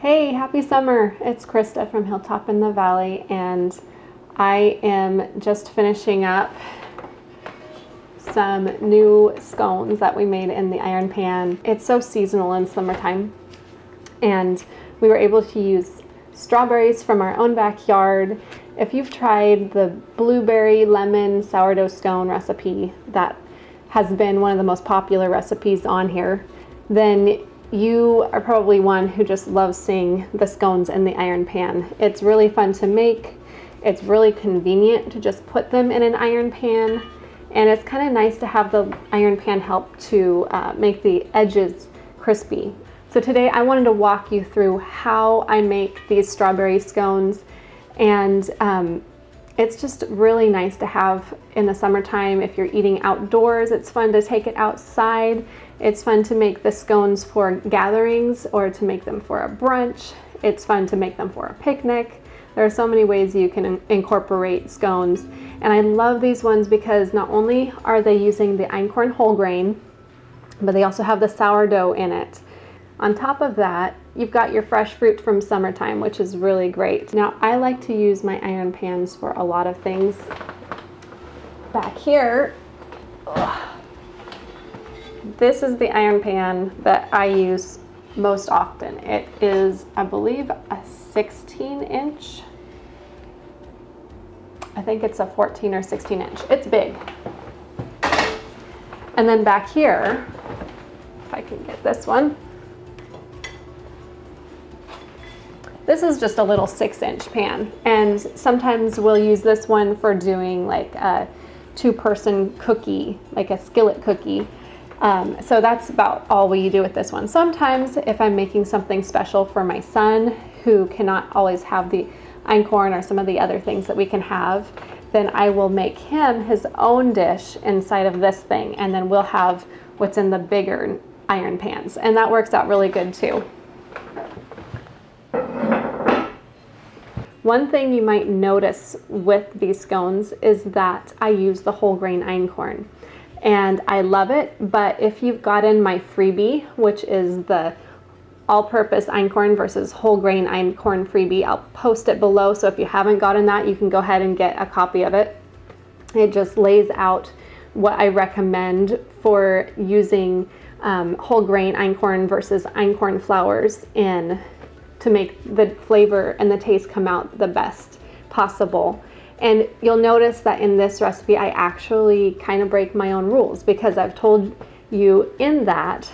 Hey, happy summer! It's Krista from Hilltop in the Valley, and I am just finishing up some new scones that we made in the iron pan. It's so seasonal in summertime, and we were able to use strawberries from our own backyard. If you've tried the blueberry lemon sourdough scone recipe that has been one of the most popular recipes on here, then you are probably one who just loves seeing the scones in the iron pan. It's really fun to make. It's really convenient to just put them in an iron pan, and it's kind of nice to have the iron pan help to make the edges crispy. So today I wanted to walk you through how I make these strawberry scones, and it's just really nice to have in the summertime. If you're eating outdoors, it's fun to take it outside. It's fun to make the scones for gatherings or to make them for a brunch. It's fun to make them for a picnic. There are so many ways you can incorporate scones. And I love these ones because not only are they using the einkorn whole grain, but they also have the sourdough in it. On top of that, you've got your fresh fruit from summertime, which is really great. Now, I like to use my iron pans for a lot of things. Back here, this is the iron pan that I use most often. It is, I believe, a 16-inch. I think it's a 14 or 16-inch. It's big. And then back here, if I can get this one, this is just a little 6-inch pan, and sometimes we'll use this one for doing like a 2-person cookie, like a skillet cookie. So that's about all we do with this one. Sometimes if I'm making something special for my son who cannot always have the einkorn or some of the other things that we can have, then I will make him his own dish inside of this thing, and then we'll have what's in the bigger iron pans, and that works out really good too. One thing you might notice with these scones is that I use the whole grain einkorn, and I love it. But if you've gotten my freebie, which is the all-purpose einkorn versus whole grain einkorn freebie, I'll post it below, so if you haven't gotten that, you can go ahead and get a copy of it. It just lays out what I recommend for using whole grain einkorn versus einkorn flours in to make the flavor and the taste come out the best possible. And you'll notice that in this recipe, I actually kind of break my own rules, because I've told you in that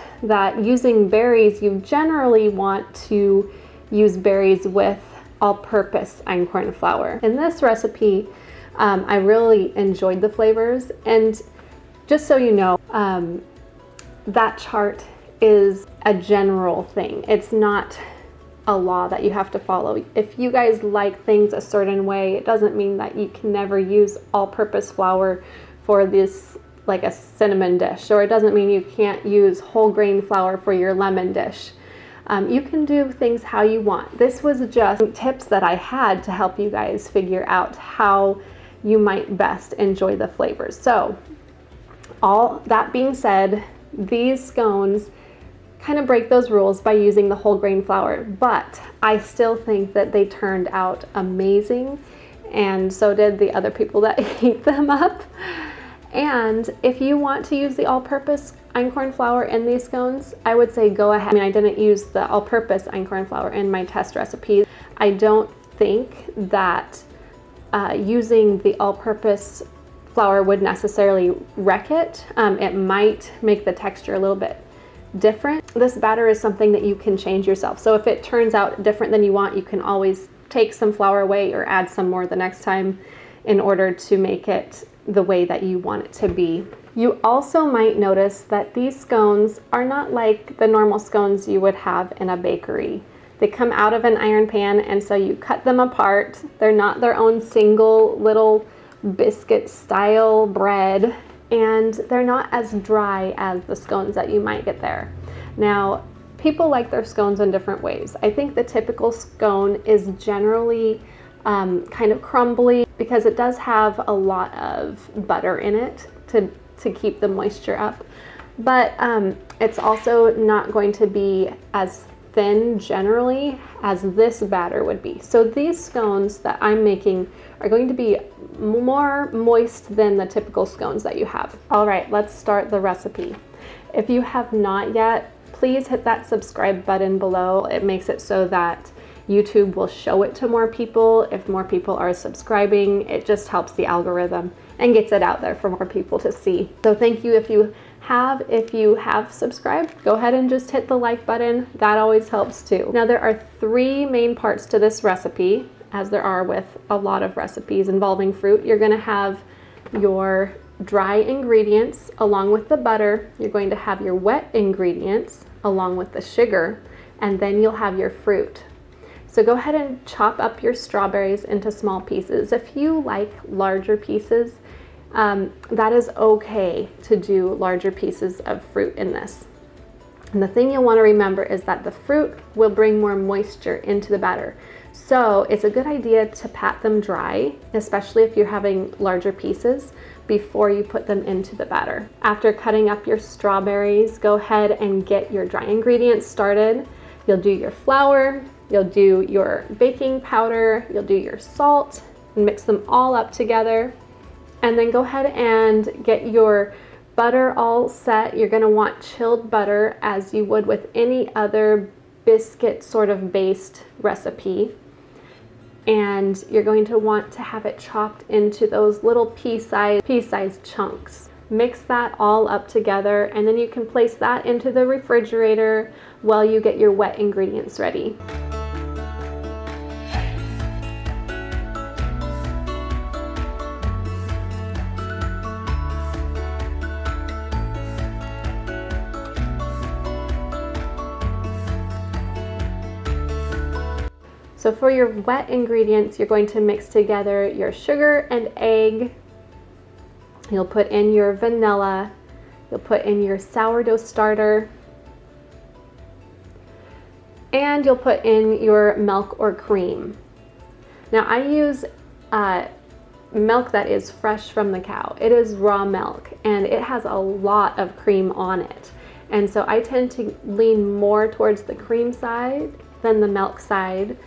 using berries, you generally want to use berries with all-purpose einkorn flour. In this recipe, I really enjoyed the flavors, and just so you know, that chart is a general thing. It's not a law that you have to follow. If you guys like things a certain way, it doesn't mean that you can never use all-purpose flour for this, like a cinnamon dish, or it doesn't mean you can't use whole grain flour for your lemon dish. You can do things how you want. This was just tips that I had to help you guys figure out how you might best enjoy the flavors. So all that being said, these scones kind of break those rules by using the whole grain flour, but I still think that they turned out amazing, and so did the other people that ate them up. And if you want to use the all-purpose einkorn flour in these scones, I would say go ahead. I mean, I didn't use the all-purpose einkorn flour in my test recipe. I don't think that using the all-purpose flour would necessarily wreck it. It might make the texture a little bit different. This batter is something that you can change yourself. So if it turns out different than you want, you can always take some flour away or add some more the next time in order to make it the way that you want it to be. You also might notice that these scones are not like the normal scones you would have in a bakery. They come out of an iron pan, and so you cut them apart. They're not their own single little biscuit style bread, and they're not as dry as the scones that you might get there. Now, people like their scones in different ways. I think the typical scone is generally kind of crumbly because it does have a lot of butter in it to keep the moisture up, but it's also not going to be as thin generally as this batter would be. So these scones that I'm making are going to be more moist than the typical scones that you have. All right, let's start the recipe. If you have not yet, please hit that subscribe button below. It makes it so that YouTube will show it to more people. If more people are subscribing, it just helps the algorithm and gets it out there for more people to see. So thank you if you have subscribed. Go ahead and just hit the like button. That always helps too. Now there are 3 main parts to this recipe, as there are with a lot of recipes involving fruit. You're gonna have your dry ingredients along with the butter. You're going to have your wet ingredients along with the sugar, and then you'll have your fruit. So go ahead and chop up your strawberries into small pieces. If you like larger pieces, that is okay to do larger pieces of fruit in this. And the thing you'll want to remember is that the fruit will bring more moisture into the batter. So it's a good idea to pat them dry, especially if you're having larger pieces, before you put them into the batter. After cutting up your strawberries, go ahead and get your dry ingredients started. You'll do your flour, you'll do your baking powder, you'll do your salt, and mix them all up together. And then go ahead and get your butter all set. You're gonna want chilled butter as you would with any other biscuit sort of based recipe. And you're going to want to have it chopped into those little pea-sized chunks. Mix that all up together, and then you can place that into the refrigerator while you get your wet ingredients ready. So for your wet ingredients, you're going to mix together your sugar and egg. You'll put in your vanilla. You'll put in your sourdough starter. And you'll put in your milk or cream. Now I use milk that is fresh from the cow. It is raw milk and it has a lot of cream on it. And so I tend to lean more towards the cream side than the milk side.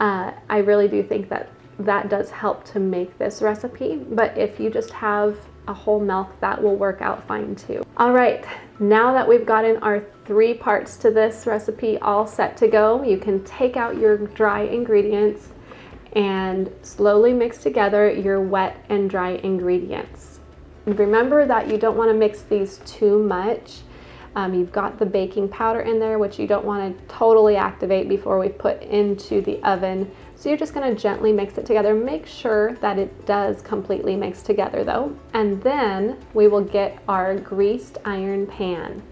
I really do think that that does help to make this recipe, but if you just have a whole milk, that will work out fine too. All right, now that we've gotten our 3 parts to this recipe all set to go, you can take out your dry ingredients and slowly mix together your wet and dry ingredients. Remember that you don't want to mix these too much. You've got the baking powder in there, which you don't want to totally activate before we put into the oven. So you're just going to gently mix it together. Make sure that it does completely mix together though. And then we will get our greased iron pan.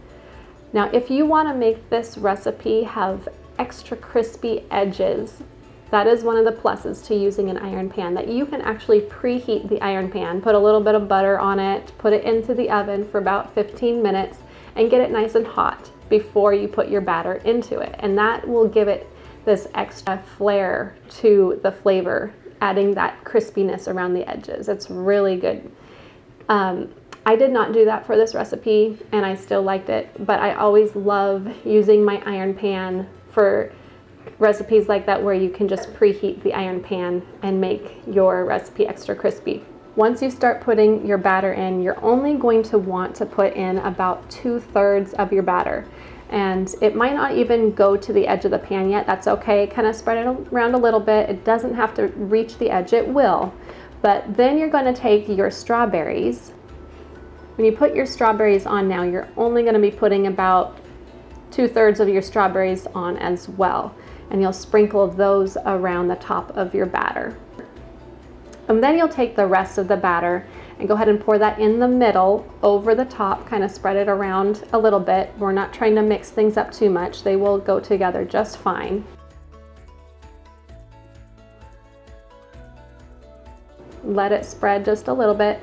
Now, if you want to make this recipe have extra crispy edges, that is one of the pluses to using an iron pan, that you can actually preheat the iron pan, put a little bit of butter on it, put it into the oven for about 15 minutes, and get it nice and hot before you put your batter into it. And that will give it this extra flair to the flavor, adding that crispiness around the edges. It's really good. I did not do that for this recipe and I still liked it, but I always love using my iron pan for recipes like that where you can just preheat the iron pan and make your recipe extra crispy. Once you start putting your batter in, you're only going to want to put in about 2/3 of your batter. And it might not even go to the edge of the pan yet. That's okay. Kind of spread it around a little bit. It doesn't have to reach the edge. It will. But then you're going to take your strawberries. When you put your strawberries on now, you're only going to be putting about 2/3 of your strawberries on as well. And you'll sprinkle those around the top of your batter. And then you'll take the rest of the batter and go ahead and pour that in the middle over the top, kind of spread it around a little bit. We're not trying to mix things up too much. They will go together just fine. Let it spread just a little bit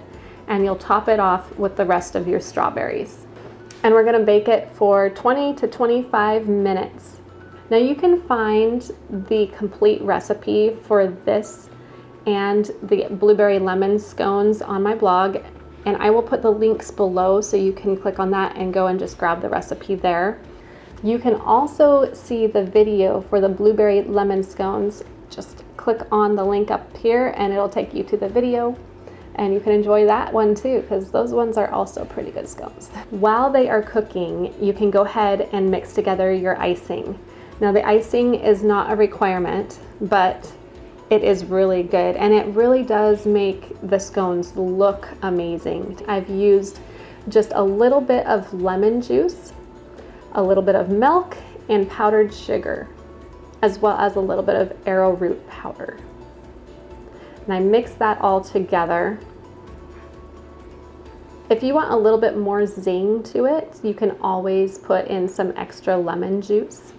and you'll top it off with the rest of your strawberries. And we're gonna bake it for 20 to 25 minutes. Now you can find the complete recipe for this and the blueberry lemon scones on my blog, and I will put the links below so you can click on that and go and just grab the recipe there. You can also see the video for the blueberry lemon scones. Just click on the link up here and it'll take you to the video. And you can enjoy that one too, because those ones are also pretty good scones. While they are cooking, you can go ahead and mix together your icing. Now the icing is not a requirement, but it is really good and it really does make the scones look amazing. I've used just a little bit of lemon juice, a little bit of milk, and powdered sugar, as well as a little bit of arrowroot powder. And I mix that all together. If you want a little bit more zing to it, you can always put in some extra lemon juice.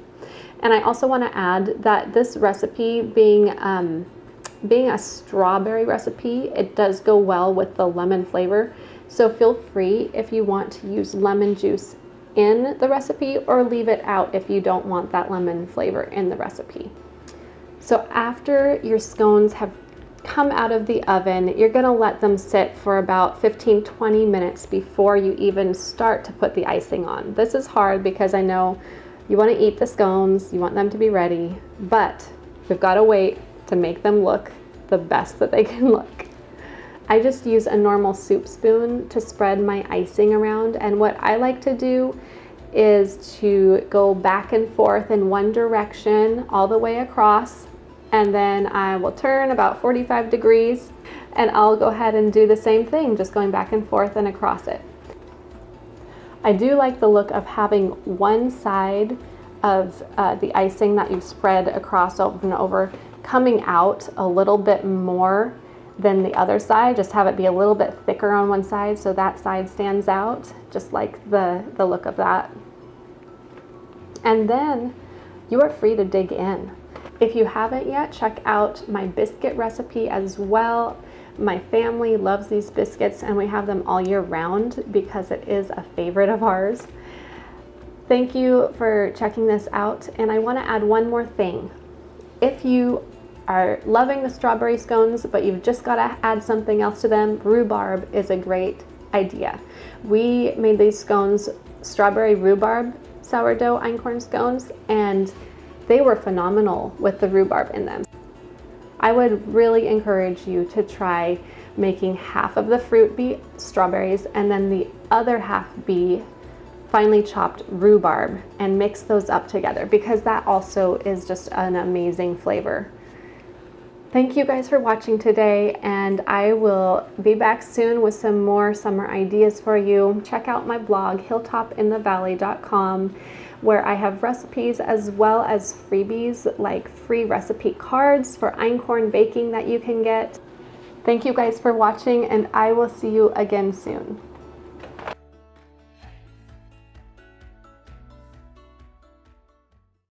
And I also want to add that this recipe, being a strawberry recipe, it does go well with the lemon flavor. So feel free if you want to use lemon juice in the recipe, or leave it out if you don't want that lemon flavor in the recipe. So after your scones have come out of the oven, you're gonna let them sit for about 15-20 minutes before you even start to put the icing on. This is hard because I know you want to eat the scones, you want them to be ready, but we've got to wait to make them look the best that they can look. I just use a normal soup spoon to spread my icing around, and what I like to do is to go back and forth in one direction all the way across, and then I will turn about 45 degrees and I'll go ahead and do the same thing, just going back and forth and across it. I do like the look of having one side of the icing that you've spread across over and over coming out a little bit more than the other side. Just have it be a little bit thicker on one side so that side stands out. Just like the look of that. And then you are free to dig in. If you haven't yet, check out my biscuit recipe as well. My family loves these biscuits and we have them all year round because it is a favorite of ours. Thank you for checking this out, and I want to add one more thing. If you are loving the strawberry scones but you've just got to add something else to them, rhubarb is a great idea. We made these scones strawberry rhubarb sourdough einkorn scones, and they were phenomenal with the rhubarb in them. I would really encourage you to try making half of the fruit be strawberries and then the other half be finely chopped rhubarb, and mix those up together because that also is just an amazing flavor. Thank you guys for watching today, and I will be back soon with some more summer ideas for you. Check out my blog, hilltopinthevalley.com, where I have recipes as well as freebies like free recipe cards for einkorn baking that you can get. Thank you guys for watching, and I will see you again soon.